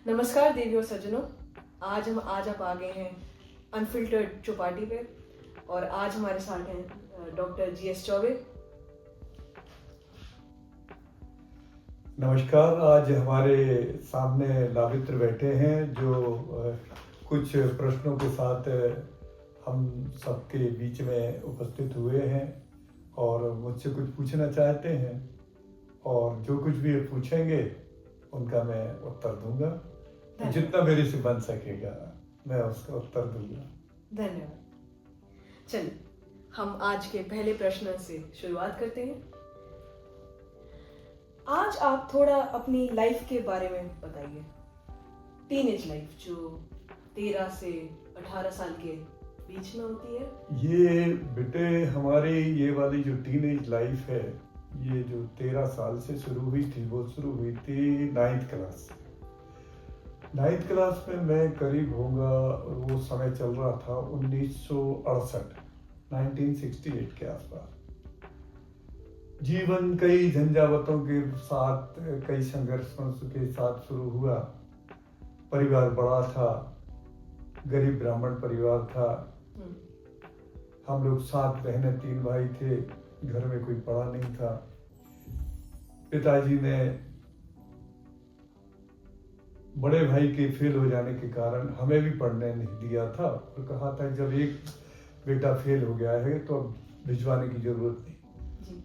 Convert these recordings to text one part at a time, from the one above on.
नमस्कार देवी और सज्जनों। आज आप आ गए हैं अनफिल्टर्ड चौपाटी पे और आज हमारे साथ हैं डॉक्टर GS चौबे। नमस्कार। आज हमारे सामने लाभित्र बैठे हैं जो कुछ प्रश्नों के साथ हम सबके बीच में उपस्थित हुए हैं और मुझसे कुछ पूछना चाहते हैं और जो कुछ भी ये पूछेंगे उनका मैं उत्तर दूंगा। जितना मेरे से बन सकेगा मैं उसका उत्तर दूंगा। धन्यवाद। चलिए हम आज के पहले प्रश्न से शुरुआत करते हैं। आज आप थोड़ा अपनी लाइफ के बारे में बताइए। टीनेज लाइफ जो 13 से 18 साल के बीच में होती है। ये बेटे हमारी ये वाली जो टीनेज लाइफ है, ये जो 13 साल से शुरू हुई थी वो शुरू हुई थी 9th क्लास से। 9th क्लास में मैं करीब होगा, वो समय चल रहा था 1968 के आसपास। जीवन कई झंझावतों के साथ, कई संघर्षों के साथ शुरू हुआ। परिवार बड़ा था, गरीब ब्राह्मण परिवार था। हम लोग 7 बहनें 3 भाई थे। घर में कोई पढ़ा नहीं था। पिताजी ने बड़े भाई के फेल हो जाने के कारण हमें भी पढ़ने नहीं दिया था और कहा था जब एक बेटा फेल हो गया है तो अब भिजवाने की जरूरत नहीं।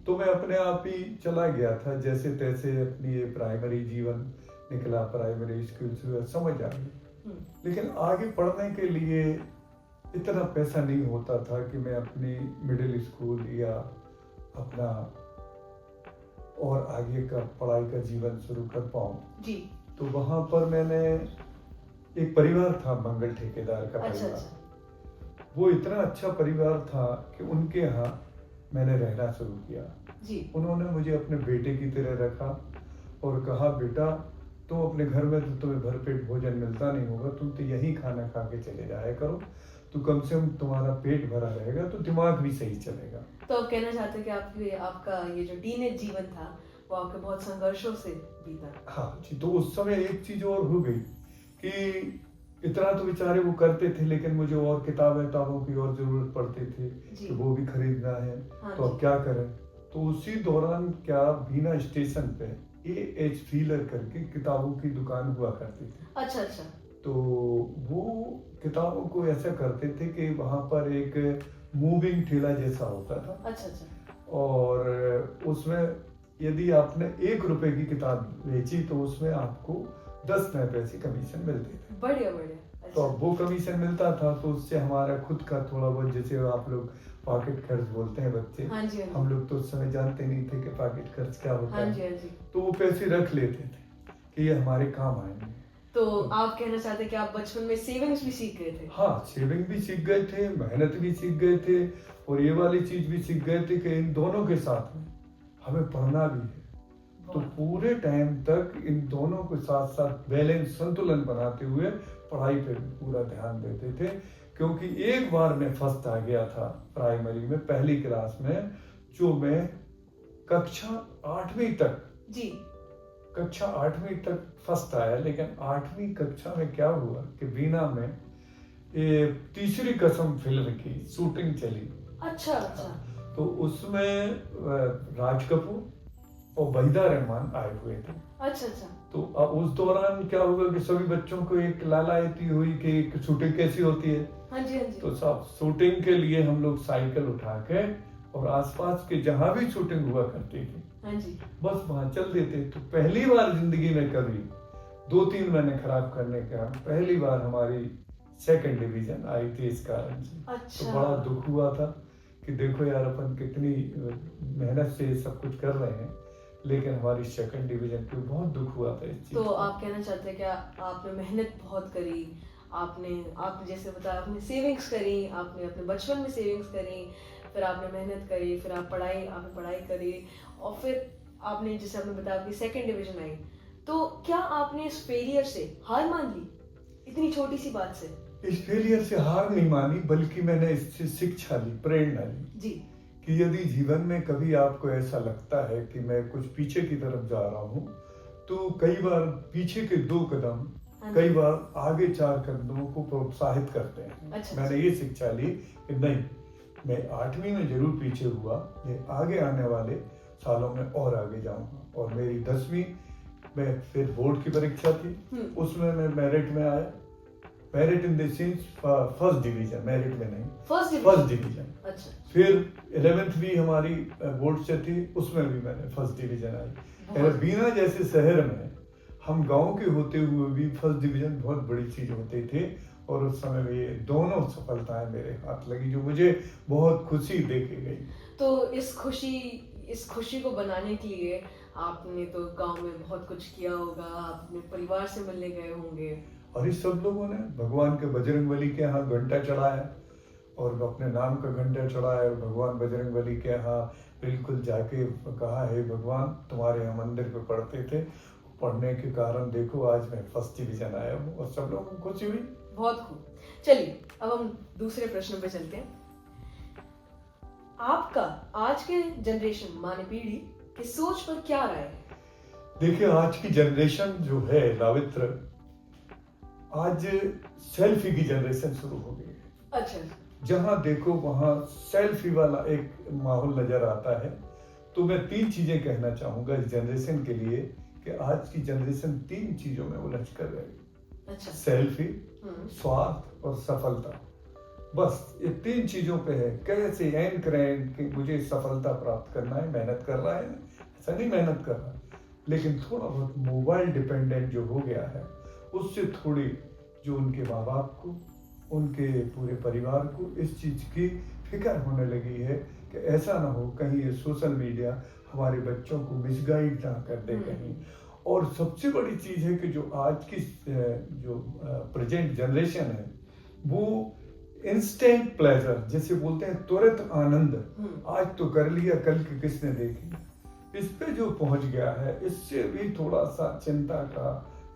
तो मैं अपने आप ही चला गया था, जैसे तैसे अपनी ये प्राइमरी जीवन निकला। प्राइमरी स्कूल से समझ आ गई, लेकिन आगे पढ़ने के लिए इतना पैसा नहीं होता था कि मैं अपनी मिडिल स्कूल या अपना और आगे का पढ़ाई का जीवन शुरू कर पाऊँ जी। तो वहां पर मैंने एक परिवार था, मंगल ठेकेदार का परिवार। वो इतना अच्छा परिवार था कि उनके यहाँ मैंने रहना शुरू किया जी। उन्होंने मुझे अपने बेटे की तरह रखा और कहा बेटा तुम अपने घर में तो तुम्हें भरपेट भोजन मिलता नहीं होगा, तुम तो यही खाना खा के चले जाया करो, तो कम से कम तुम्हारा पेट भरा रहेगा तो दिमाग भी सही चलेगा। तो आप कहना चाहते हैं कि आपका ये जो टीनेज जीवन था वो आपके बहुत संघर्षों से बीता। हाँ जी। तो उस समय एक चीज और हो गई कि इतना तो बेचारे वो करते थे, लेकिन मुझे और किताबों की और जरूरत पड़ती थी कि वो भी खरीदना है। हाँ, तो अब क्या करें। तो उसी दौरान क्या बीना स्टेशन पे A.H. फीलर करके किताबों की दुकान हुआ करती थी। अच्छा। तो वो किताबों को ऐसा करते थे कि वहां पर एक मूविंग ठेला जैसा होता था। अच्छा। और उसमें यदि आपने 1 रुपए की किताब बेची तो उसमें आपको 10 नए पैसे कमीशन मिलते थे। बढ़िया। तो अब वो कमीशन मिलता था तो उससे हमारा खुद का थोड़ा बहुत, जैसे आप लोग पॉकेट खर्च बोलते हैं बच्चे। हाँ जी। हम लोग तो उस समय जानते नहीं थे कि पॉकेट खर्च क्या होता है। हाँ जी। तो वो पैसे रख लेते थे कि ये हमारे काम आएंगे। तो आप कहना चाहते हैं कि आप बचपन में सेविंग्स भी सीख गए थे। हाँ, सेविंग भी सीख गए थे, मेहनत भी सीख गए थे और ये वाली चीज भी सीख गए थे कि इन दोनों के साथ में हमें पढ़ना भी है। तो पूरे टाइम तक इन दोनों के साथ साथ बैलेंस, संतुलन बनाते हुए पढ़ाई पे भी पूरा ध्यान देते थे। क्योंकि एक बार मैं फर्स्ट आ गया था प्राइमरी में, पहली क्लास में, जो मैं कक्षा 8वीं तक जी, कक्षा 8वीं तक फर्स्ट आया। लेकिन 8वीं कक्षा में क्या हुआ कि बीना में ये तीसरी कसम फिल्म की शूटिंग चली। अच्छा। तो उसमें राज कपूर और वहीदा रहमान आए हुए थे। अच्छा। तो अब उस दौरान क्या हुआ कि सभी बच्चों को एक लालायती हुई कि शूटिंग कैसी होती है। हाँ जी। तो सब शूटिंग के लिए हम लोग साइकिल उठा के और आसपास के जहां भी शूटिंग हुआ करती थी, हाँ जी, बस वहां चल देते। तो पहली बार जिंदगी में कभी 2-3 महीने खराब करने का पहली बार हमारी 2nd डिवीजन आई थी इस कारण से। अच्छा। तो बड़ा दुख हुआ था कि देखो यार अपन कितनी मेहनत से सब कुछ कर रहे हैं, लेकिन हमारी 2nd डिवीजन पे बहुत दुख हुआ था इस चीज। तो आप कहना चाहते हैं कि आपने मेहनत बहुत करी, आपने जैसे बताया आपने सेविंग्स करी, आपने अपने बचपन में सेविंग्स करी, फिर आपने मेहनत करी, फिर आपने पढ़ाई करी और फिर आपने जैसे आपने बताया आपकी 2nd डिवीजन आई। तो क्या आपने इस फेलियर से हार मान ली इतनी छोटी सी बात से? इस फेलियर से हार नहीं मानी, बल्कि मैंने इससे शिक्षा ली, प्रेरणा ली जी, कि यदि जीवन में कभी आपको ऐसा लगता है कि मैं कुछ पीछे की तरफ जा रहा हूँ, तो कई बार पीछे के 2 कदम हाँ जी। कई बार आगे 4 कदमों को प्रोत्साहित करते हैं। अच्छा। मैंने ये शिक्षा ली कि नहीं, मैं 8वीं में जरूर पीछे हुआ, मैं आगे आने वाले सालों में और आगे जाऊंगा। और मेरी 10वीं में फिर बोर्ड की परीक्षा थी, उसमें मैं मेरिट में आया। Merit in the sense first division, merit में नहीं, फर्स्ट डिवीजन। अच्छा। फिर 11th भी हमारी बोर्ड से थी, उसमें भी मैंने फर्स्ट डिवीजन आई। बीना जैसे शहर में हम गांव के होते हुए भी फर्स्ट डिवीजन बहुत बड़ी चीज होते थे। और उस समय में ये दोनों सफलताएं मेरे हाथ लगी, जो मुझे बहुत खुशी दे के गई। तो इस खुशी को बनाने के लिए आपने तो गांव में बहुत कुछ किया होगा, आप अपने परिवार से मिलने गए होंगे। और इस सब लोगों ने भगवान के बजरंगबली के यहाँ घंटा चढ़ाया, और अपने नाम का घंटा चढ़ाया। और भगवान बजरंगबली के यहाँ बिल्कुल जाके कहा, हे भगवान, तुम्हारे यहाँ मंदिर पे पढ़ते थे, पढ़ने के कारण देखो आज मैं फर्स्ट डिवीजन आया हूँ। और सब लोगों को खुशी हुई। बहुत खूब। चलिए अब हम दूसरे प्रश्न पे चलते हैं। आपका आज के जनरेशन माने पीढ़ी की सोच पर क्या राय है? देखिए, आज की जनरेशन जो है लावित्र, आज सेल्फी की जनरेशन शुरू हो गई है। अच्छा। जहां देखो वहां सेल्फी वाला एक माहौल नजर आता है। तो मैं 3 चीजें कहना चाहूंगा इस जनरेशन के लिए, कि आज की जनरेशन 3 चीजों में उलझ कर रही। अच्छा। सेल्फी, स्वार्थ और सफलता। बस ये 3 चीजों पे है। कैसे एन करें कि मुझे सफलता प्राप्त करना है, मेहनत कर रहा है, ऐसा नहीं मेहनत कर रहा है, लेकिन थोड़ा बहुत मोबाइल डिपेंडेंट जो हो गया है, उससे थोड़ी जो उनके माँ बाप को, उनके पूरे परिवार को इस चीज की फिक्र होने लगी है कि ऐसा ना हो कहीं ये सोशल मीडिया हमारे बच्चों को मिसगाइड ना कर दे कहीं। और सबसे बड़ी चीज है कि जो आज की जो प्रेजेंट जनरेशन है, वो इंस्टेंट प्लेजर जैसे बोलते हैं, तुरंत आनंद, आज तो कर लिया कल की किसने देखी, इस पे जो पहुंच गया है, इससे भी थोड़ा सा चिंता का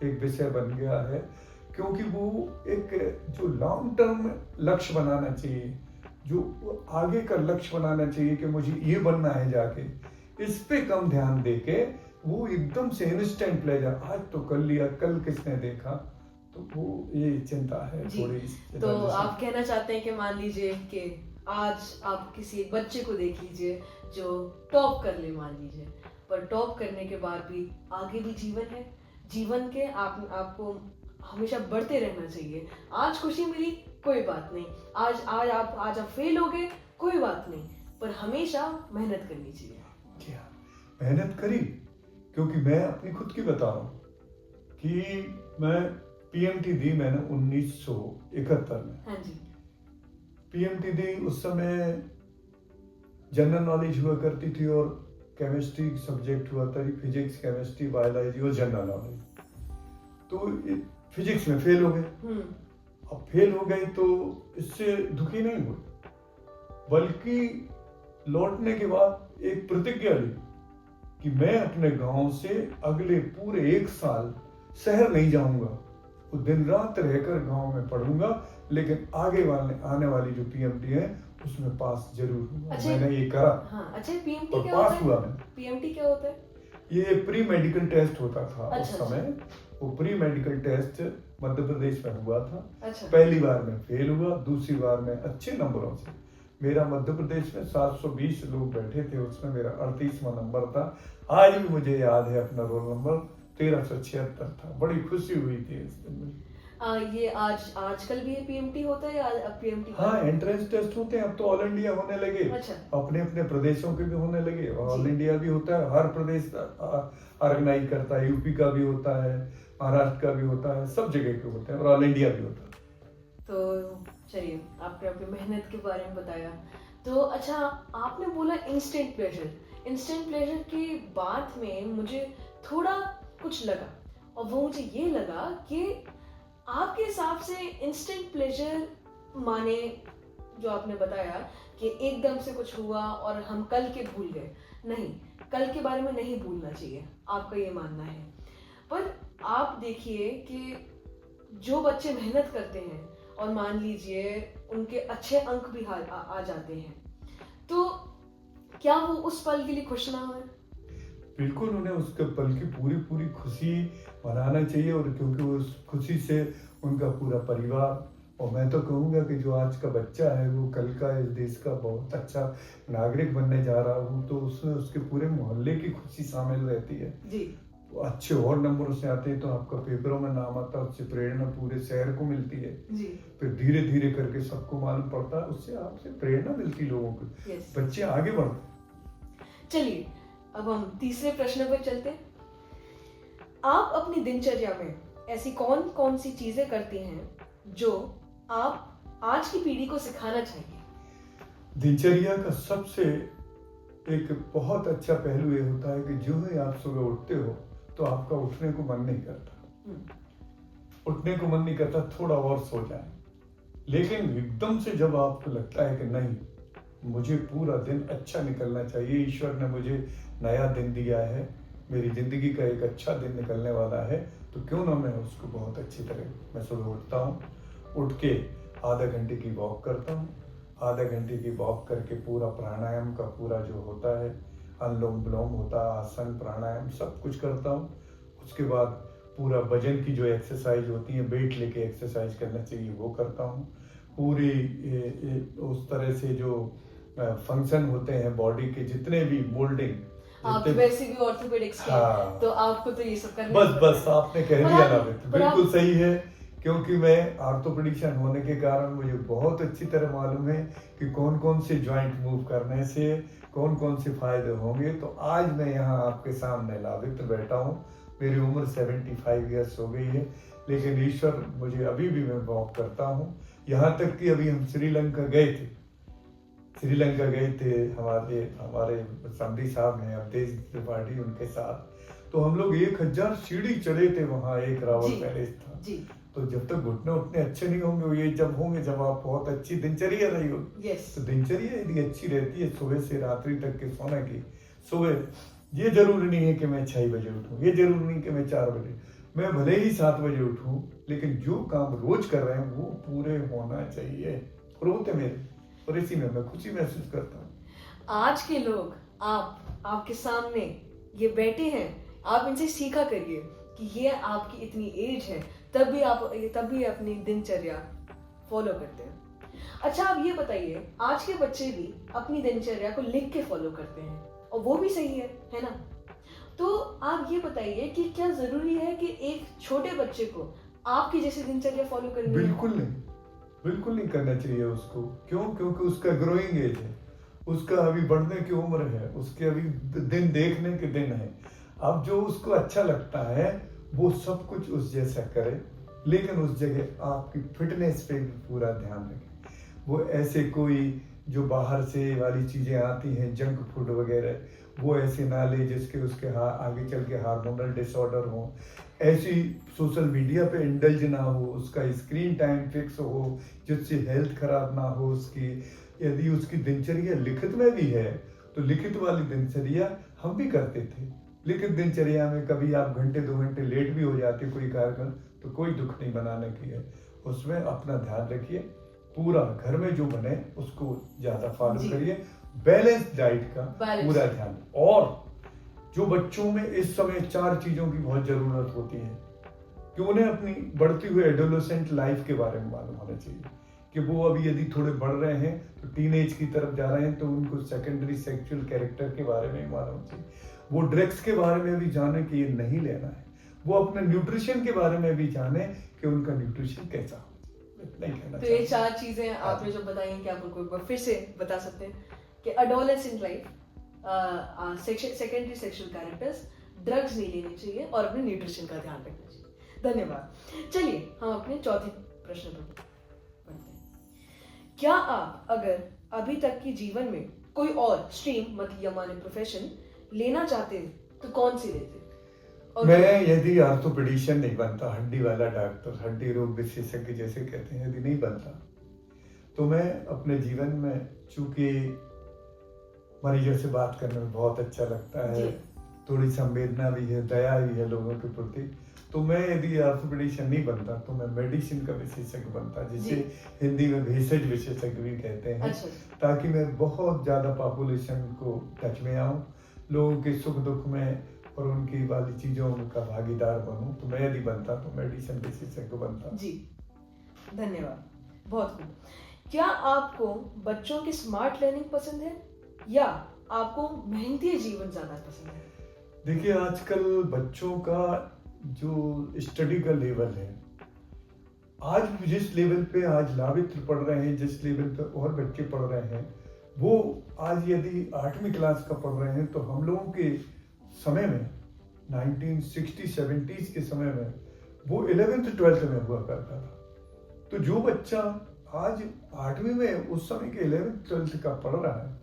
एक विषय बन गया है। क्योंकि वो एक जो लॉन्ग टर्म लक्ष्य बनाना चाहिए, जो आगे का लक्ष्य बनाना चाहिए कि मुझे ये बनना है जाके, इस पे कम ध्यान देके वो एकदम से इंस्टेंट प्लेजर, आज तो कर लिया कल किसने देखा, तो वो ये चिंता है थोड़ी। तो आप कहना चाहते हैं कि मान लीजिए कि आज आप किसी बच्चे को देख लीजिए जो टॉप कर ले, मान लीजिए, पर टॉप करने के बाद भी आगे भी जीवन है, जीवन के आपको हमेशा बढ़ते रहना चाहिए। आज खुशी मिली कोई बात नहीं, आज आप फेल हो गए कोई बात नहीं, पर हमेशा मेहनत करनी चाहिए। क्या मेहनत करी, क्योंकि मैं अपनी खुद की बता रहा हूँ कि मैं पीएमटी दी मैंने 1971 में। हाँ जी। पीएमटी दी, उस समय जनरल नॉलेज हुआ करती थी और केमिस्ट्री सब्जेक्ट हुआ था, फिजिक्स, केमिस्ट्री, बायोलॉजी और जनरल नॉलेज। तो फिजिक्स में फेल हो गए। अब फेल हो गए तो इससे दुखी नहीं हुए, बल्कि लौटने के बाद एक प्रतिज्ञा ली कि मैं अपने गांव से अगले पूरे 1 साल शहर नहीं जाऊंगा, वो दिन रात रहकर गांव में पढ़ूंगा, लेकिन आने वाली जो पीएमटी है उसमें पास जरूर होगा। अच्छा, मैंने ये करा। हाँ, अच्छा, पीएमटी क्या पास होता है? हुआ मैं। पीएमटी क्या होता है? ये प्री मेडिकल टेस्ट होता था। अच्छा, उस समय वो pre medical test Madhya Pradesh में हुआ था। अच्छा। पहली बार में फेल हुआ, दूसरी बार में अच्छे नंबरों से, मेरा मध्य प्रदेश में 720 लोग बैठे थे, उसमें मेरा 38वां नंबर था। आज भी मुझे याद है अपना रोल नंबर 1376 था। बड़ी खुशी हुई थी इस दिन में। ये आजकल भी ये पीएमटी होता है या अब पीएमटी? हाँ, एंट्रेंस टेस्ट होते हैं, अब तो ऑल इंडिया होने लगे। अच्छा। अपने अपने प्रदेशों के भी होने लगे और ऑल इंडिया भी होता है। हर प्रदेश ऑर्गेनाइज करता है, यूपी का भी होता है, महाराष्ट्र का भी होता है, सब जगह के होते हैं और ऑल इंडिया भी होता है। तो चलिए, आपने अपनी मेहनत के बारे में बताया। तो अच्छा, आपने बोला इंस्टेंट प्लेजर की बात में मुझे थोड़ा कुछ लगा, और वो मुझे ये लगा कि आपके हिसाब से इंस्टेंट प्लेजर माने जो आपने बताया कि एकदम से कुछ हुआ और हम कल के भूल गए, नहीं, कल के बारे में नहीं भूलना चाहिए, आपका ये मानना है। पर आप देखिए कि जो बच्चे मेहनत करते हैं और मान लीजिए उनके अच्छे अंक भी आ जाते हैं, तो क्या वो उस पल के लिए खुश ना हुए? बिल्कुल उन्हें उसके पल की पूरी पूरी खुशी मनाना चाहिए, और क्योंकि उस खुशी से उनका पूरा परिवार, और मैं तो कहूँगा कि जो आज का बच्चा है वो कल का इस देश का बहुत अच्छा नागरिक बनने जा रहा हूँ, तो उसमें उसके पूरे मोहल्ले की खुशी शामिल रहती है जी वो अच्छे और नंबरों से आते हैं तो आपका पेपरों में नाम आता है, उससे प्रेरणा पूरे शहर को मिलती है। जी फिर धीरे धीरे करके सबको मालूम पड़ता है, उससे आपसे प्रेरणा मिलती है लोगों को, यस। बच्चे आगे बढ़ते। चलिए अब हम तीसरे प्रश्न पर चलते हैं। आप अपनी दिनचर्या में ऐसी कौन कौन सी चीजें करती हैं जो आप आज की पीढ़ी को सिखाना चाहिए? दिनचर्या का सबसे एक बहुत अच्छा पहलू ये होता है कि जो ही आप सुबह उठते हो तो आपका उठने को मन नहीं करता, उठने को मन नहीं करता, थोड़ा और सो जाए। लेकिन एकदम से जब आपको लगता है कि नहीं, मुझे पूरा दिन अच्छा निकलना चाहिए, ईश्वर ने मुझे नया दिन दिया है, मेरी जिंदगी का एक अच्छा दिन निकलने वाला है, तो क्यों ना मैं उसको बहुत अच्छी तरह मैं सुबह उठता हूँ, उठ के आधा घंटे की वॉक करता हूँ। आधा घंटे की वॉक करके पूरा प्राणायाम का पूरा जो होता है, अनुलोम विलोम होता है, आसन प्राणायाम सब कुछ करता हूँ। उसके बाद पूरा वजन की जो एक्सरसाइज होती है, वेट लेके एक्सरसाइज करना चाहिए, वो करता हूँ। पूरी उस तरह से जो फंक्शन होते हैं बॉडी के, जितने भी मोल्डिंग, आप वैसे भी ऑर्थोपेडिक्स के हाँ, तो आपको तो ये सब करना बस आपने कह पर दिया आप- ना, पर आप- बिल्कुल सही है। क्योंकि मैं ऑर्थोपेडिशियन होने के कारण मुझे बहुत अच्छी तरह मालूम है कि कौन कौन से जॉइंट मूव करने से कौन कौन से फायदे होंगे। तो आज मैं यहाँ आपके सामने लाभित्र बैठा हूँ। मेरी उम्र 75 ईयर्स हो गई है, लेकिन ईश्वर मुझे अभी भी मैं वॉक करता हूँ। यहाँ तक कि अभी हम श्रीलंका गए थे, हमारे समधी साहब हैं अवधेश त्रिपाठी, उनके साथ। तो हम लोग 1000 सीढ़ी चढ़े थे, वहाँ एक रावल पैलेस था जी। तो जब तक घुटने उठने अच्छे नहीं होंगे, ये जब होंगे जब आप बहुत अच्छी दिनचर्या रही होगी। यस। तो दिनचर्या यदि अच्छी रहती है सुबह से रात्रि तक के सोने की, सुबह ये जरूरी नहीं है कि मैं 6 बजे उठूं, ये जरूरी नहीं कि मैं 4 बजे, मैं भले ही 7 बजे उठूं, लेकिन जो काम रोज कर रहे हैं वो पूरे होना चाहिए, और होते मेरे, और इसी में मैं खुशी महसूस करता हूँ। आज के लोग आपके सामने ये बैठे हैं, आप इनसे सीखा करिए कि ये आपकी इतनी एज है तब भी अपनी दिनचर्या फॉलो करते हैं। अच्छा आप ये बताइए, आज के बच्चे भी अपनी दिनचर्या को लिख के फॉलो करते हैं और वो भी सही है ना? तो आप ये बताइए कि क्या जरूरी है कि एक छोटे बच्चे को आपकी जैसी दिनचर्या फॉलो करनी है? बिल्कुल नहीं करना चाहिए उसको। क्यों? क्योंकि उसका ग्रोइंग एज है, उसका अभी बढ़ने की उम्र है, उसके अभी दिन देखने के दिन है। अब जो उसको अच्छा लगता है वो सब कुछ उस जैसा करे, लेकिन उस जगह आपकी फिटनेस पे भी पूरा ध्यान रखें। वो ऐसे कोई जो बाहर से वाली चीजें आती हैं, जंक फूड वगैरह, वो ऐसे ना ले जिसके उसके आगे चल के हार्मोनल डिसऑर्डर हो। ऐसी सोशल मीडिया पे इंडल्ज ना हो, उसका स्क्रीन टाइम फिक्स हो जिससे हेल्थ खराब ना हो उसकी। यदि उसकी दिनचर्या लिखित में भी है तो लिखित वाली दिनचर्या हम भी करते थे, लिखित दिनचर्या में कभी आप घंटे 2 घंटे लेट भी हो जाते कोई कार्यक्रम, तो कोई दुख नहीं बनाने की है। उसमें अपना ध्यान रखिए, पूरा घर में जो बने उसको ज्यादा फॉलो करिए, बैलेंस डाइट का पूरा ध्यान। और जो बच्चों में इस समय 4 चीजों की बहुत जरूरत होती है कि उन्हें अपनी बढ़ती हुई एडोलेसेंट लाइफ के बारे में मालूम होना चाहिए कि वो अभी यदि थोड़े बढ़ रहे हैं तो टीनेज की तरफ जा रहे हैं, तो उनको सेकेंडरी सेक्सुअल कैरेक्टर के बारे में मालूम चाहिए, वो ड्रग्स के बारे में भी जाने कि ये नहीं लेना है, वो अपने न्यूट्रिशन के बारे में भी जाने कि उनका न्यूट्रिशन कैसा हो। तो ये 4 चीजें आपने जो बताई हैं, क्या आप उनको फिर से बता सकते हैं कि adolescent life, secondary sexual characters, drugs नहीं लेने चाहिए और अपने न्यूट्रिशन का ध्यान रखना चाहिए। धन्यवाद। चलिए हम अपने चौथे प्रश्न पर बढ़ते हैं। क्या आप अगर अभी तक के जीवन में कोई और स्ट्रीम मतलब या माने प्रोफेशन लेना चाहते तो कौन सी लेते? मैं यदि ऑर्थोपेडिशियन नहीं बनता, हड्डी वाला डॉक्टर, हड्डी रोग विशेषज्ञ जैसे कहते हैं, यदि नहीं बनता तो मैं अपने जीवन में, चूंकि मरीजों से बात करने में बहुत अच्छा लगता है, थोड़ी संवेदना भी है, दया भी है लोगों के प्रति, तो मैं यदि ऑर्थोपेडिशियन नहीं बनता तो मैं मेडिसिन का विशेषज्ञ बनता, जिसे हिंदी में भेषज विशेषज्ञ भी कहते हैं। अच्छा। ताकि मैं बहुत ज्यादा पॉपुलेशन को टच में आऊं, लोगों के सुख दुख में और उनकी वाली चीजों का भागीदार बनूं। तो मैं यदि बनता तो मेडिसिन विशेषज्ञ बनता। जी, धन्यवाद, बहुत खूब। क्या आपको बच्चों की स्मार्ट लर्निंग पसंद है या आपको मेहनती जीवन ज्यादा पसंद है? देखिए, आजकल बच्चों का जो स्टडी का लेवल है, आज जिस लेवल पे आज लावित्र पढ़ रहे हैं, जिस लेवल पे और बच्चे पढ़ रहे हैं, वो आज यदि 8वीं क्लास का पढ़ रहे हैं तो हम लोगों के समय में 1960-70s के समय में वो 11th 12th में हुआ करता था। तो जो बच्चा आज 8वीं में उस समय के 11th 12th का पढ़ रहा है,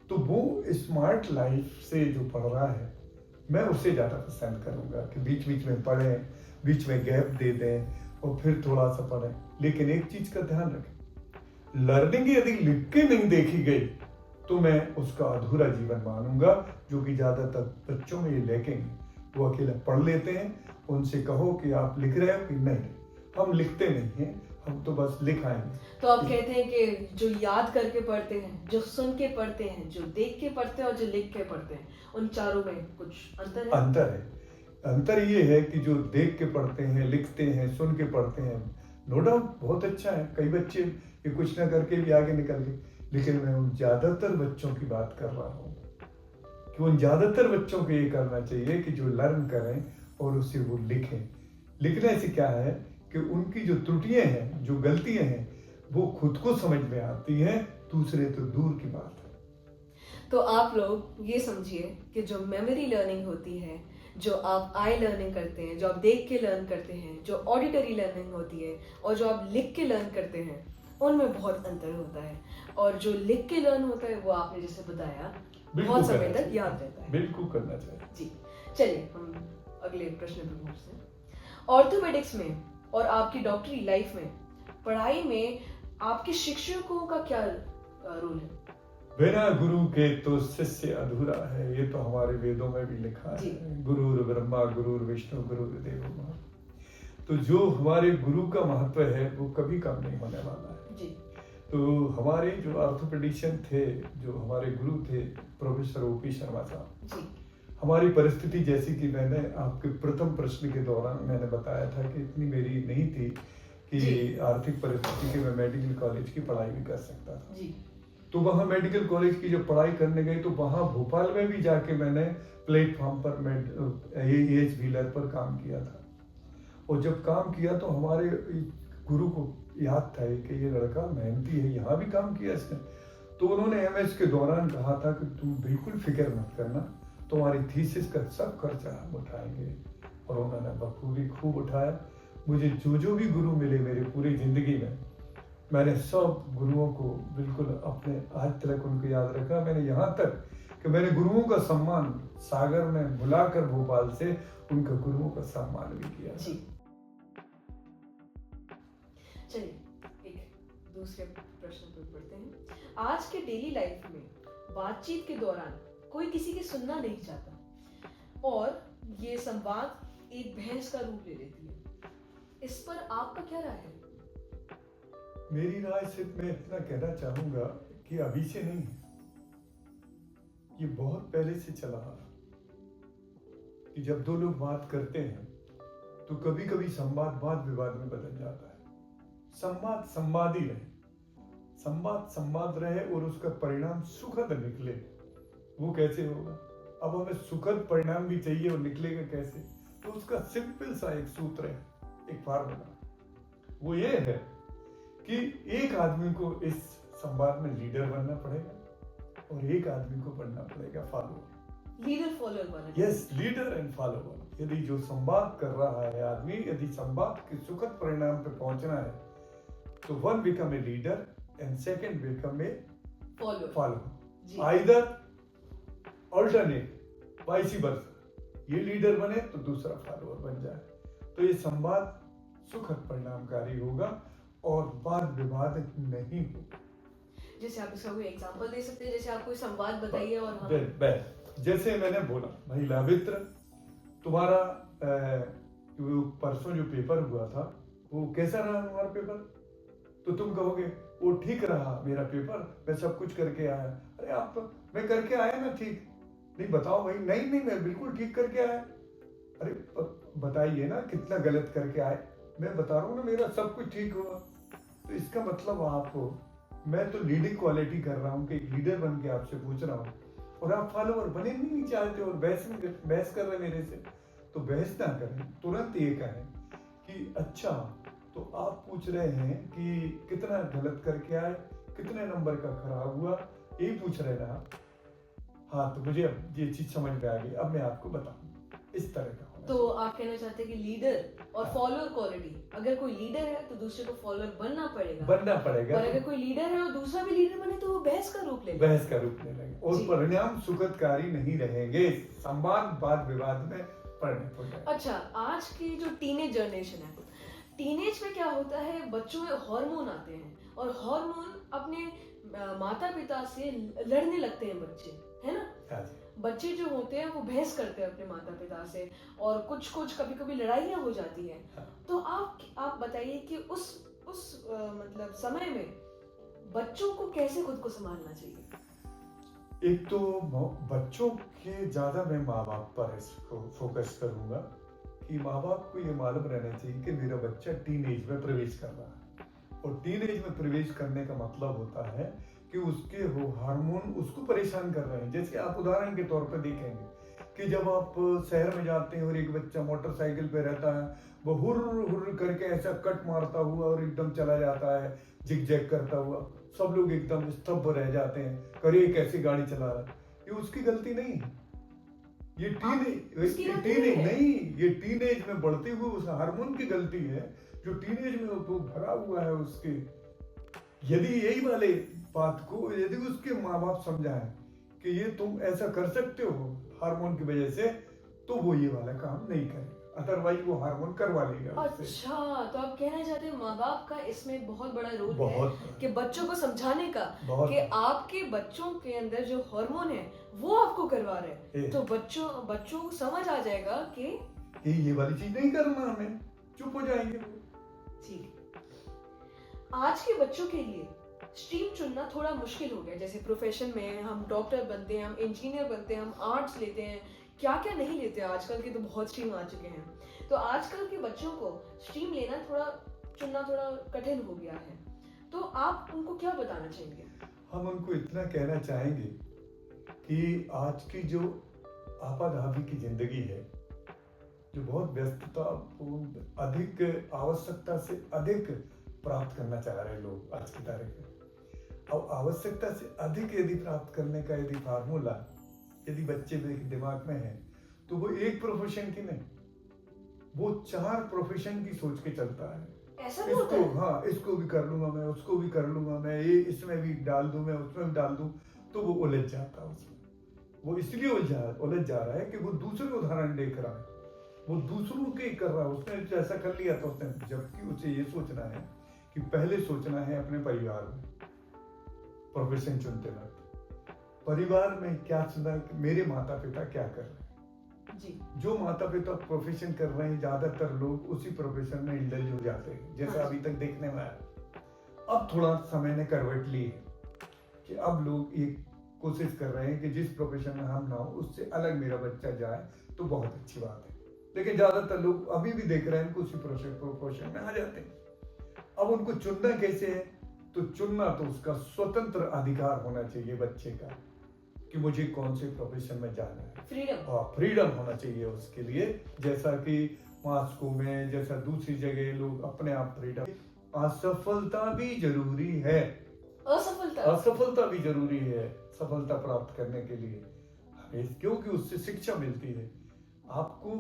तो वो स्मार्ट लाइफ से जो पढ़ रहा है, मैं उससे ज़्यादा पसंद करूँगा कि बीच बीच में पढ़ें, बीच में गैप दे दें और फिर थोड़ा सा पढ़ें। लेकिन एक चीज़ का ध्यान रखें, लर्निंग यदि लिख के नहीं देखी गई तो मैं उसका अधूरा जीवन मानूंगा, जो कि ज़्यादातर बच्चों में ये लेकेंगे। वो अकेला पढ़ लेते हैं, उनसे कहो कि आप लिख रहे हो कि नहीं, हम लिखते नहीं हैं, हम तो बस लिख आएंगे। तो आप कहते हैं कि जो याद करके पढ़ते हैं, जो सुन के पढ़ते हैं, जो देख के पढ़ते हैं और जो लिख के पढ़ते हैं, उन चारों में कुछ अंतर है? अंतर है। अंतर ये है कि जो देख के पढ़ते हैं, लिखते हैं, सुन के पढ़ते हैं, नो डाउट बहुत अच्छा है। कई बच्चे ये कुछ ना करके भी आगे निकल गए, लेकिन मैं उन ज्यादातर बच्चों की बात कर रहा हूँ कि उन ज्यादातर बच्चों को ये करना चाहिए कि जो लर्न करें और उसे वो लिखें। लिखने से क्या है कि उनकी जो त्रुटियां हैं, जो गलतियां हैं, वो खुद को समझ में आती हैं, दूसरे तो दूर की बात है। तो आप लोग ये समझिए कि जो मेमोरी लर्निंग होती है, जो आप आई लर्निंग करते हैं, जो आप देख के लर्न करते हैं, जो ऑडिटरी लर्निंग होती है और जो आप लिख के लर्न करते हैं, उनमें बहुत अंतर होता है। और जो लिख के लर्न होता है वो आपने जैसे बताया बहुत समय तक याद रहता है। बिल्कुल करना चाहिए। जी, चलिए हम अगले प्रश्न पर पहुंचते हैं। ऑर्थोपेडिक्स में और आपकी डॉक्टरी लाइफ में, पढ़ाई में आपके शिक्षकों का क्या रोल है? बिना गुरु के तो शिष्य अधूरा है, ये तो हमारे वेदों में भी लिखा है। गुरुर ब्रह्मा गुरुर विष्णु गुरुर्देव महेश्वरः। तो जो हमारे गुरु का महत्व है वो कभी कम नहीं होने वाला है जी। तो हमारे जो ऑर्थोपेडिशियन थे, जो हमारे गुरु थे, प्रोफेसर ओपी शर्मा साहब जी। हमारी परिस्थिति जैसी कि मैंने आपके प्रथम प्रश्न के दौरान मैंने बताया था कि इतनी मेरी नहीं थी कि आर्थिक परिस्थिति के मैं मेडिकल कॉलेज की पढ़ाई भी कर सकता था जी। तो वहाँ मेडिकल कॉलेज की जब पढ़ाई करने गई तो वहाँ भोपाल में भी जाके मैंने प्लेटफॉर्म पर एएच व्हीलर पर काम किया था। और जब काम किया तो हमारे गुरु को याद था कि ये लड़का मेहनती है, यहाँ भी काम किया इसने। तो उन्होंने एमएस के दौरान कहा था कि तुम बिल्कुल फिक्र मत करना, तुम्हारी थीसिस का सब खर्चा हम उठाएंगे। और उन्होंने बखूबी खूब उठाया। मुझे जो भी गुरु मिले मेरी पूरी जिंदगी में, मैंने सब गुरुओं को बिल्कुल अपने आज तक उनको याद रखा। मैंने यहाँ तक कि मैंने गुरुओं का सम्मान सागर में बुलाकर भोपाल से उनका गुरुओं का सम्मान भी किया। जी। चलिए एक दूसरे प्रश्न पर बढ़ते हैं। आज के डेली लाइफ में बातचीत के दौरान कोई किसी की सुनना नहीं चाहता और ये संवाद एक बहस का रूप ले लेती है। इस पर आपका क्या राय है? मेरी राय सिर्फ मैं इतना कहना चाहूंगा कि अभी से नहीं, ये बहुत पहले से चला आ रहा कि जब दो लोग बात करते हैं तो कभी कभी संवाद वाद विवाद में बदल जाता है। संवाद संवाद ही रहे, संवाद संवाद रहे और उसका परिणाम सुखद निकले। वो कैसे होगा? अब हमें सुखद परिणाम भी चाहिए और निकलेगा कैसे? तो उसका सिंपल सा एक सूत्र है, एक फार्मूला। वो ये है कि एक आदमी को इस संवाद में लीडर बनना पड़ेगा और एक आदमी को बनना पड़ेगा फॉलोअर। लीडर फॉलोअर बनना। Yes, leader and follower. यदि जो संवाद कर रहा है आदमी, यदि संवाद के सुखद परिणाम पे पहुंचना है तो one become a leader and second become a follower. Either alternate vice versa. ये लीडर बने तो दूसरा फॉलोअर बन जाए। तो ये संवाद सुखद परिणामकारी होगा और वाद विवाद नहीं होगा। जैसे आप इसका कोई एग्जांपल दे सकते हैं? जैसे आप कोई संवाद बताइए और हम जैसे मैंने बोला भाई लावित्र, तुम्हारा परसों जो पेपर हुआ था वो कैसा रहा हमारा पेपर? तो तुम कहोगे वो ठीक रहा मेरा पेपर, मैं सब कुछ करके आया। अरे आप तो मैं करके आया ना ठीक, नहीं बताओ भाई, नहीं नहीं मैं बिल्कुल ठीक करके आया। अरे बताइए ना कितना गलत करके आए। मैं बता रहा हूँ ना मेरा सब कुछ ठीक हुआ। तो इसका मतलब आपको, मैं तो लीडिंग क्वालिटी कर रहा हूँ कि एक लीडर बन के आपसे पूछ रहा हूँ और आप फॉलोअर बने नहीं चाहते और बहस कर रहे मेरे से। तो बहस ना करें, तुरंत ये कहें कि अच्छा तो आप पूछ रहे हैं कि कितना गलत करके आए, कितने नंबर का खराब हुआ, यही पूछ रहे ना आप। हाँ तो मुझे अब ये चीज समझ में आ गई, अब मैं आपको बताऊँ इस तरह का होना तो आप कहना चाहते हैं कि लीडर और फॉलोअर क्वालिटी, अगर कोई लीडर है तो दूसरे को फॉलोअर बनना पड़ेगा और अगर कोई लीडर है और दूसरा भी लीडर बने तो वो बहस का रूप ले लेगा। बहस का रूप ले लेंगे और परिणाम सुखदकारी नहीं रहेंगे, संवाद वाद विवाद में परिणत हो जाएगा। अच्छा, आज की जो टीनेज जनरेशन है, टीनेज में क्या होता है, बच्चों में हार्मोन आते हैं और हार्मोन अपने माता पिता से लड़ने लगते हैं बच्चे, है ना। हाँ, बच्चे जो होते हैं वो बहस करते हैं अपने माता पिता से और कुछ कभी कभी लड़ाइयाँ हो जाती हैं। हाँ। तो आप बताइए कि उस मतलब समय में बच्चों को कैसे खुद को संभालना चाहिए। एक तो बच्चों के ज्यादा मैं माँ बाप पर इसको फोकस करूंगा कि माँ बाप को ये मालूम रहना चाहिए कि मेरा बच्चा टीनेज में प्रवेश कर रहा है और टीनेज में प्रवेश करने का मतलब होता है कि उसके वो हार्मोन उसको परेशान कर रहे हैं। जैसे आप उदाहरण के तौर पर देखेंगे कि जब आप शहर में जाते हैं और एक बच्चा मोटरसाइकिल पे रहता है, वो हुर्र करके ऐसा कट मारता हुआ और एकदम चला जाता है जिग-जैग करता हुआ, सब लोग एकदम स्तब्ध रह जाते हैं, अरे कैसी गाड़ी चला रहा है। ये उसकी गलती नहीं है, ये टीनेज में बढ़ते हुए उस हार्मोन की गलती है जो टीनेज में तो भरा हुआ है उसके। यदि यही वाले बात को यदि उसके माँ बाप समझाएं कि ये तुम ऐसा कर सकते हो हार्मोन की वजह से, तो वो ये वाला काम नहीं करेगा, अदरवाइज वो हार्मोन करवा लेगा। अच्छा, तो आप कहना चाहते हैं माँ बाप का इसमें बहुत बड़ा रोल है कि बच्चों को समझाने का कि आपके बच्चों के अंदर जो हार्मोन है वो आपको करवा रहे हैं, तो बच्चों को समझ आ जाएगा कि ये वाली चीज नहीं करना, हमें चुप हो जाएंगे। ठीक, आज के बच्चों के लिए स्ट्रीम चुनना थोड़ा मुश्किल हो गया। जैसे प्रोफेशन में हम डॉक्टर बनते हैं, हम इंजीनियर बनते हैं, हम आर्ट्स लेते हैं, क्या क्या नहीं लेते हैं, आजकल के तो बहुत स्ट्रीम आ चुके हैं। तो आजकल के बच्चों को स्ट्रीम लेना चुनना थोड़ा कठिन हो गया है, तो आप उनको क्या बताना चाहेंगे। हम उनको इतना कहना चाहेंगे कि आज की जो आपाधापी की जिंदगी है, जो बहुत व्यस्तता, अधिक आवश्यकता से अधिक प्राप्त करना चाह रहे हैं लोग आज की तारीख में। अब आवश्यकता से अधिक यदि प्राप्त करने का यदि फार्मूला यदि बच्चे के दिमाग में है, तो वो एक प्रोफेशन की नहीं, वो 4 प्रोफेशन की सोच के चलता है। इसको हाँ, इसको भी कर लूंगा मैं, उसको भी कर लूंगा मैं, ये इसमें भी डाल दूं मैं, उसमें भी डाल दूं, तो वो उलझ जाता है उसमें। वो इसलिए उलझ जा रहा है कि वो दूसरे उदाहरण देख रहा है, वो दूसरों के कर रहा है, उसने जैसा कर लिया था उसने, जबकि उसे ये सोचना है कि पहले सोचना है अपने परिवार में। प्रोफेशन चुनते वक्त परिवार में क्या सुना कि मेरे माता पिता क्या कर रहे हैं जी। जो माता पिता प्रोफेशन कर रहे हैं, ज्यादातर लोग उसी प्रोफेशन में इंडल्ज हो जाते हैं, जैसा अभी तक देखने में आया। अब थोड़ा समय ने करवट ली है कि अब लोग ये कोशिश कर रहे हैं कि जिस प्रोफेशन में हम ना हो उससे अलग मेरा बच्चा जाए तो बहुत अच्छी बात है, लेकिन ज्यादातर लोग अभी भी देख रहे हैं कि उसी प्रोफेशन में आ जाते हैं। अब उनको चुनना कैसे है, तो चुनना तो उसका स्वतंत्र अधिकार होना चाहिए बच्चे का कि मुझे कौन से प्रोफेशन में जाना है। फ्रीडम होना चाहिए उसके लिए, जैसा कि मास्को में, जैसा दूसरी जगह लोग अपने आप फ्रीडम। असफलता भी जरूरी है, असफलता भी जरूरी है सफलता प्राप्त करने के लिए, क्योंकि उससे शिक्षा मिलती है आपको।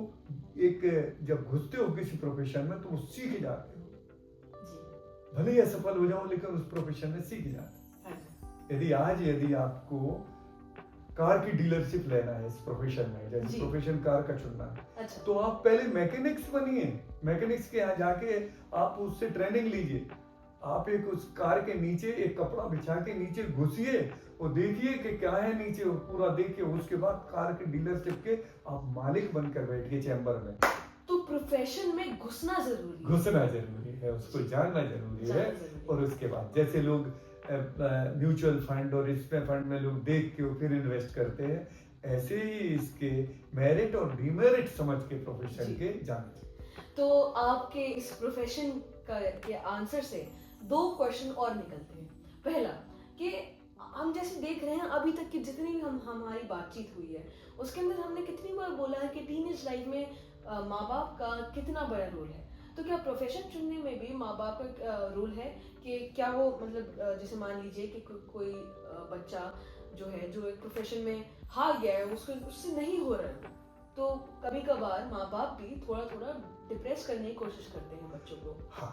एक जब घुसते हो किसी प्रोफेशन में तो वो सीख जाते हो, भले ही असफल हो जाओ लेकिन उस प्रोफेशन में सीख जाते। यदि आपको कार की डीलरशिप लेना है इस प्रोफेशन में, जैसे प्रोफेशन कार का चुनना है, अच्छा। तो आप पहले मैकेनिक्स बनिए, मैकेनिक्स के यहाँ जाके आप उससे ट्रेनिंग लीजिए। आप एक उस कार के नीचे एक कपड़ा बिछा के नीचे घुसिए और देखिए कि क्या है नीचे, पूरा देखिए, उसके बाद कार के डीलरशिप के आप मालिक बनकर बैठिए चैम्बर में। तो प्रोफेशन में घुसना जरूरी है, उसको जानना जरूरी है। और उसके बाद जैसे लोग म्यूचुअल फंड और इसमें फंड में लोग देख के फिर इन्वेस्ट करते हैं, ऐसे ही इसके मेरिट और डिमेरिट समझ के प्रोफेशन के जाने चाहिए। तो आपके इस प्रोफेशन के आंसर से 2 क्वेश्चन और निकलते हैं। पहला कि हम जैसे देख रहे हैं अभी तक की जितनी भी हमारी बातचीत हुई है उसके अंदर हमने कितनी बार बोला है कि टीनेज लाइफ में माँ बाप का कितना बड़ा रोल है। तो क्या प्रोफेशन चुनने में भी माँ बाप का रोल है कि क्या वो मतलब जैसे मान लीजिए कि कोई बच्चा जो है जो एक प्रोफेशन में हार गया है उससे नहीं हो रहा है, तो कभी कभार माँ बाप भी थोड़ा थोड़ा डिप्रेस करने की कोशिश करते हैं बच्चों को। हाँ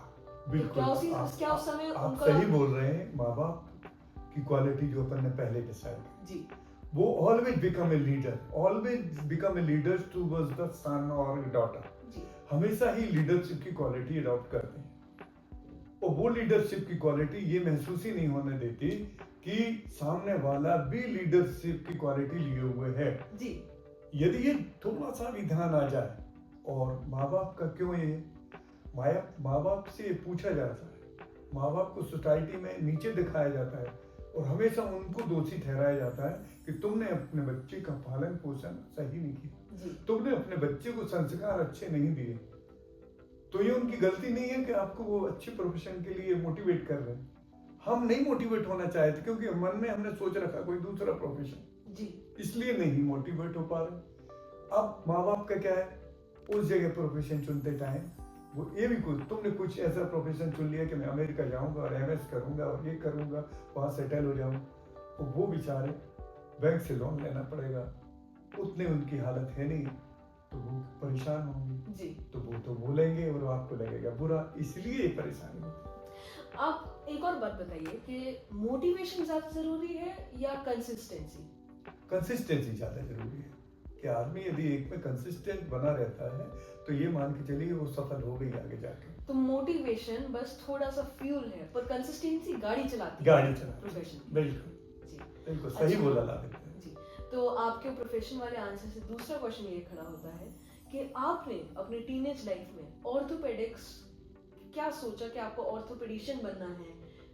बिल्कुल, तो क्या उस समय आप उनका सही बोल रहे हैं। माँ बाप की क्वालिटी जो अपन ने पहले डिसाइड की जी, वो always become a leader towards the son और डॉटर। जी, हमेशा ही लीडरशिप की क्वालिटी अडॉप्ट करते हैं और वो लीडरशिप की क्वालिटी ये महसूस ही नहीं होने देती कि सामने वाला भी लीडरशिप की क्वालिटी लिए हुए है जी। यदि ये थोड़ा सा भी ध्यान आ जाए। और माँ बाप का क्यों ये माँ बाप से पूछा जाता है, माँ बाप को सोसाइटी में नीचे दिखाया जाता है और हमेशा उनको दोषी ठहराया जाता है कि तुमने अपने बच्चे का पालन पोषण सही नहीं किया, तुमने अपने बच्चे को संस्कार अच्छे नहीं दिए। तो ये उनकी गलती नहीं है कि आपको वो अच्छे प्रोफेशन के लिए मोटिवेट कर रहे हैं। हम नहीं मोटिवेट होना चाहते क्योंकि मन में हमने सोच रखा कोई दूसरा प्रोफेशन जी, इसलिए नहीं मोटिवेट हो पा रहे। अब माँ बाप का क्या है, उस जगह प्रोफेशन चुनते टाइम वो ये भी कुछ तुमने कुछ ऐसा प्रोफेशन चुन लिया कि मैं अमेरिका जाऊंगा और एमएस करूंगा और ये करूंगा, वहां सेटल हो जाऊं, तो वो बेचारे बैंक से लोन लेना पड़ेगा, उतने उनकी हालत है नहीं, तो वो परेशान होंगे जी, तो वो तो बोलेंगे और आपको लगेगा बुरा, इसलिए परेशानी होती है। आप एक और बात बताइए कि मोटिवेशन ज्यादा जरूरी है या कंसिस्टेंसी? कंसिस्टेंसी ज्यादा जरूरी है कि आदमी यदि एक में कंसिस्टेंट बना रहता है तो ये मान के चलिए वो सफल हो गई आगे जाके। तो मोटिवेशन बस थोड़ा सा फ्यूल है पर कंसिस्टेंसी गाड़ी चलाती है प्रोफेशन। बिल्कुल जी, बिल्कुल सही बोला लाभित जी। तो आपके प्रोफेशन वाले आंसर से दूसरा क्वेश्चन ये खड़ा होता है कि आपने अपने टीनेज लाइफ में ऑर्थोपेडिक्स क्या सोचा कि आपको ऑर्थोपेडिशियन बनना है?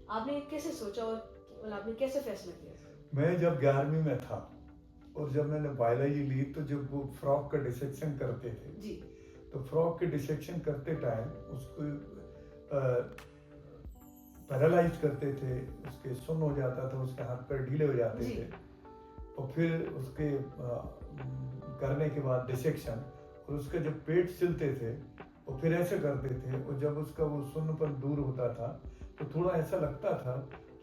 आपने कैसे सोचा और आपने कैसे फैसला किया? मैं जब 11वीं में था और जब मैंने बायोलॉजी ली तो जब वो फ्रॉक का डिसेक्शन करते थे जी, तो फ्रॉक के डिसेक्शन करते टाइम उसको पैरालाइज करते थे, उसके सुन्न हो जाता था, उसके हाथ पैर ढीले हो जाते थे और फिर उसके करने के बाद डिसेक्शन और उसका जब पेट सिलते थे और फिर ऐसे करते थे और जब उसका वो सुन्नपन दूर होता था तो थोड़ा ऐसा लगता था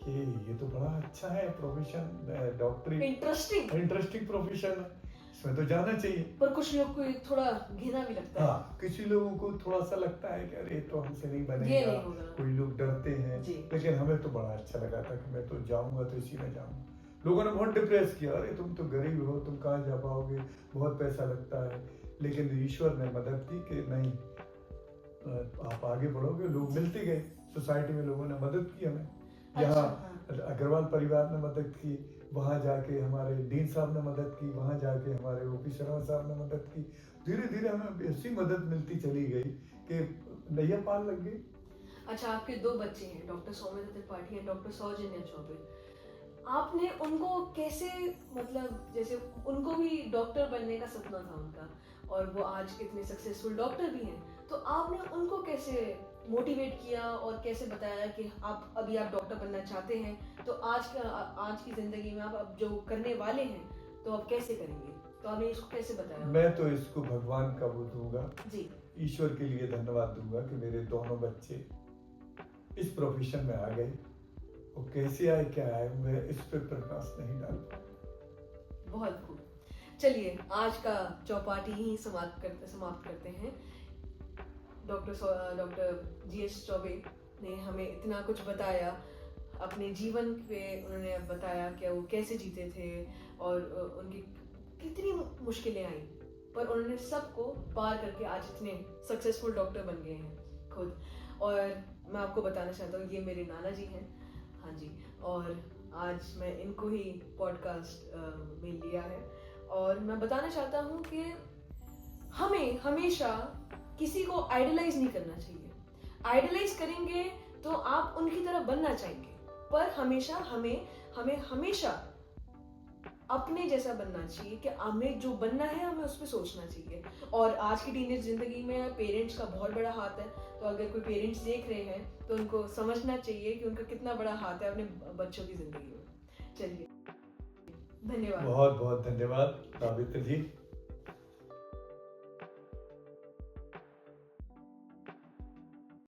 कि ये तो बड़ा अच्छा है प्रोफेशन, डॉक्टरी इंटरेस्टिंग प्रोफेशन है, इसमें तो जाना चाहिए। पर कुछ लोग को थोड़ा घिना भी लगता है। हाँ, किसी लोगों को थोड़ा सा लगता है कि अरे तो हमसे नहीं बनेगा, कोई लोग डरते हैं, लेकिन हमें तो बड़ा अच्छा लगा था कि मैं तो जाऊंगा तो इसी में जाऊंगा। लोगों ने बहुत डिप्रेस किया, अरे तुम तो गरीब हो, तुम कहाँ जा पाओगे, बहुत पैसा लगता है, लेकिन ईश्वर ने मदद की कि नहीं आप आगे बढ़ोगे। लोग मिलते गए, सोसाइटी में लोगों ने मदद की हमें, यहाँ अग्रवाल परिवार ने मदद की, वहां जाके हमारे डीन साहब ने मदद की, वहां जाके हमारे ओपी शर्मा साहब ने मदद की, धीरे धीरे हमें ऐसी मदद मिलती चली गई कि नैया पार लग गई। अच्छा, आपके 2 बच्चे हैं, डॉक्टर सौमित्र त्रिपाठी और डॉक्टर सौजन्या चौबे। आपने उनको कैसे, मतलब जैसे उनको भी डॉक्टर बनने का सपना था उनका और वो आज इतने सक्सेसफुल डॉक्टर भी हैं, तो आपने उनको कैसे मोटिवेट किया और कैसे बताया कि आप डॉक्टर बनना चाहते हैं तो आज की जिंदगी में आप अब जो करने वाले हैं तो आप कैसे करेंगे? तो आपने इसको कैसे बताया? मैं तो इसको भगवान का वो दूंगा जी, ईश्वर के लिए धन्यवाद दूंगा कि मेरे दोनों बच्चे इस प्रोफेशन में आ गए और कैसे आए क्या आए मैं इस पर प्रकाश नहीं डाल पाऊंगा। बहुत खूब। चलिए आज का चौपाटी ही समाप्त करते हैं। डॉक्टर जीएस चौबे ने हमें इतना कुछ बताया, अपने जीवन पे उन्होंने बताया कि वो कैसे जीते थे और उनकी कितनी मुश्किलें आई, पर उन्होंने सबको पार करके आज इतने सक्सेसफुल डॉक्टर बन गए हैं खुद। और मैं आपको बताना चाहता हूँ ये मेरे नाना जी हैं, हाँ जी, और आज मैं इनको ही पॉडकास्ट में लिया है और मैं बताना चाहता हूँ कि हमें हमेशा किसी को आइडलाइज नहीं करना चाहिए। आइडलाइज करेंगे तो आप उनकी तरह बनना चाहेंगे, पर हमेशा हमें हमेशा अपने जैसा बनना चाहिए कि हमें जो बनना है हमें उस पर सोचना चाहिए। और आज की टीनेज जिंदगी में पेरेंट्स का बहुत बड़ा हाथ है, तो अगर कोई पेरेंट्स देख रहे हैं तो उनको समझना चाहिए कि उनका कितना बड़ा हाथ है अपने बच्चों की जिंदगी में। चलिए, धन्यवाद। बहुत बहुत धन्यवाद सावित्री जी।